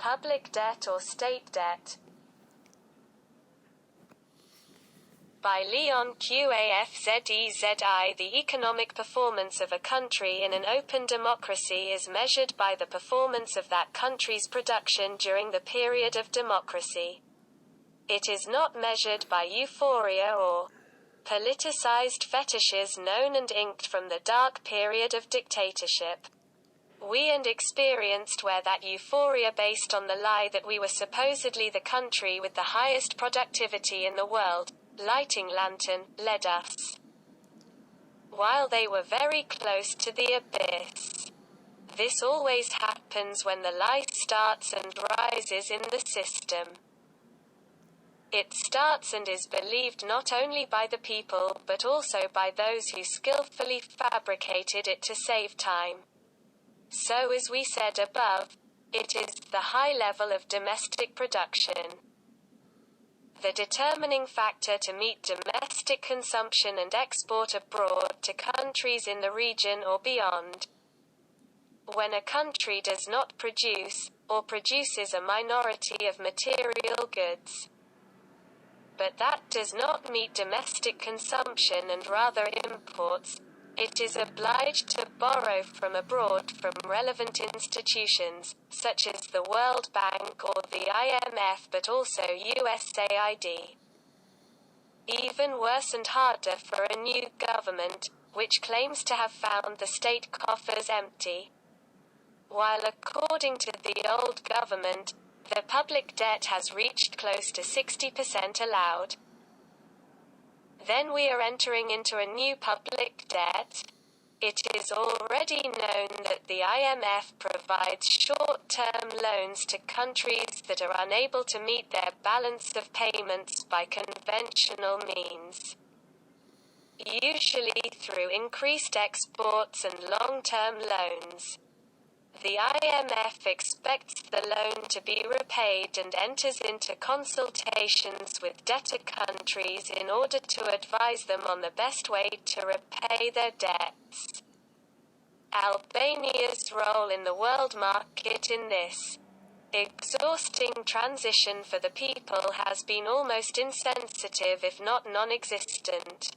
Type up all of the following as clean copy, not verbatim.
public debt or state debt. By Leon Qafzezi. The economic performance of a country in an open democracy is measured by the performance of that country's production during the period of democracy. It is not measured by euphoria or politicized fetishes known and inked from the dark period of dictatorship. We and experienced where that euphoria based on the lie that we were supposedly the country with the highest productivity in the world, lighting lantern, led us. While they were very close to the abyss. This always happens when the lie starts and rises in the system. It starts and is believed not only by the people but also by those who skillfully fabricated it to save time. So as we said above, it is the high level of domestic production. The determining factor to meet domestic consumption and export abroad to countries in the region or beyond. When a country does not produce, or produces a minority of material goods, but that does not meet domestic consumption and rather imports, it is obliged to borrow from abroad from relevant institutions, such as the World Bank or the IMF but also USAID. Even worse and harder for a new government, which claims to have found the state coffers empty. While according to the old government, the public debt has reached close to 60% allowed. Then we are entering into a new public debt. It is already known that the IMF provides short-term loans to countries that are unable to meet their balance of payments by conventional means. Usually through increased exports and long-term loans. The IMF expects the loan to be repaid and enters into consultations with debtor countries in order to advise them on the best way to repay their debts. Albania's role in the world market in this exhausting transition for the people has been almost insensitive if not non-existent.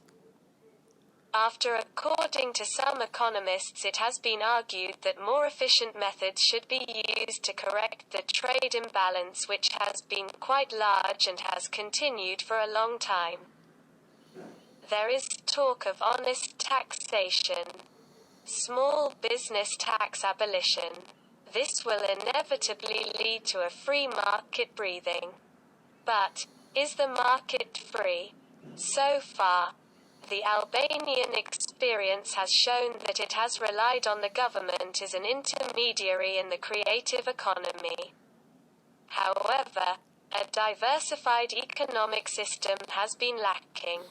After, according to some economists, it has been argued that more efficient methods should be used to correct the trade imbalance, which has been quite large and has continued for a long time. There is talk of honest taxation, small business tax abolition. This will inevitably lead to a free market breathing. But, is the market free? So far, the Albanian experience has shown that it has relied on the government as an intermediary in the creative economy. However, a diversified economic system has been lacking.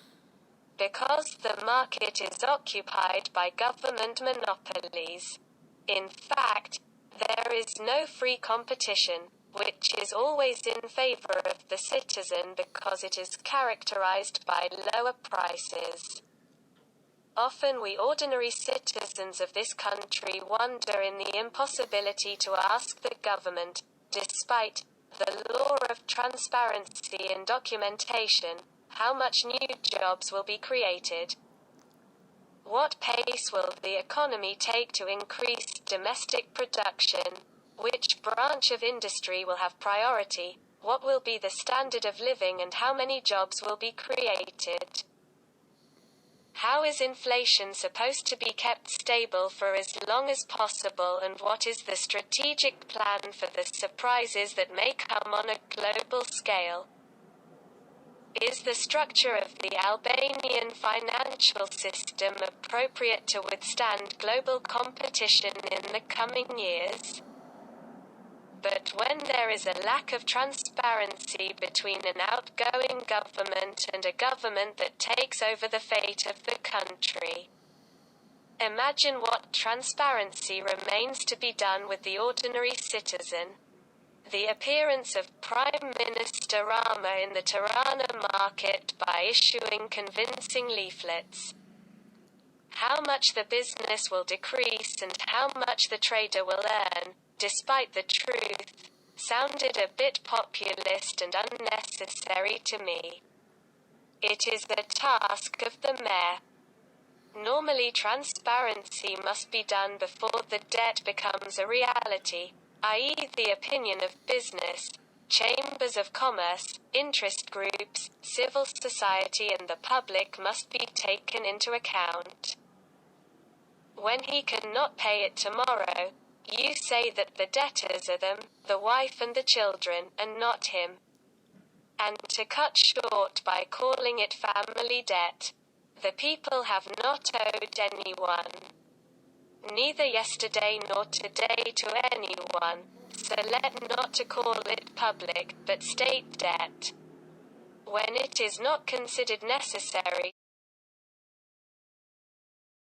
Because the market is occupied by government monopolies. In fact, there is no free competition, which is always in favor of the citizen because it is characterized by lower prices. Often we ordinary citizens of this country wonder in the impossibility to ask the government, despite the law of transparency and documentation, how much new jobs will be created. What pace will the economy take to increase domestic production? Which branch of industry will have priority? What will be the standard of living and how many jobs will be created? How is inflation supposed to be kept stable for as long as possible, and what is the strategic plan for the surprises that may come on a global scale? Is the structure of the Albanian financial system appropriate to withstand global competition in the coming years? But when there is a lack of transparency between an outgoing government and a government that takes over the fate of the country, imagine what transparency remains to be done with the ordinary citizen. The appearance of Prime Minister Rama in the Tirana market by issuing convincing leaflets. How much the business will decrease and how much the trader will earn, despite the truth, sounded a bit populist and unnecessary to me. It is the task of the mayor. Normally transparency must be done before the debt becomes a reality, i.e. the opinion of business, chambers of commerce, interest groups, civil society and the public must be taken into account. When he cannot pay it tomorrow, you say that the debtors are them, the wife and the children, and not him. And to cut short by calling it family debt, the people have not owed anyone. Neither yesterday nor today to anyone, so let not to call it public, but state debt. When it is not considered necessary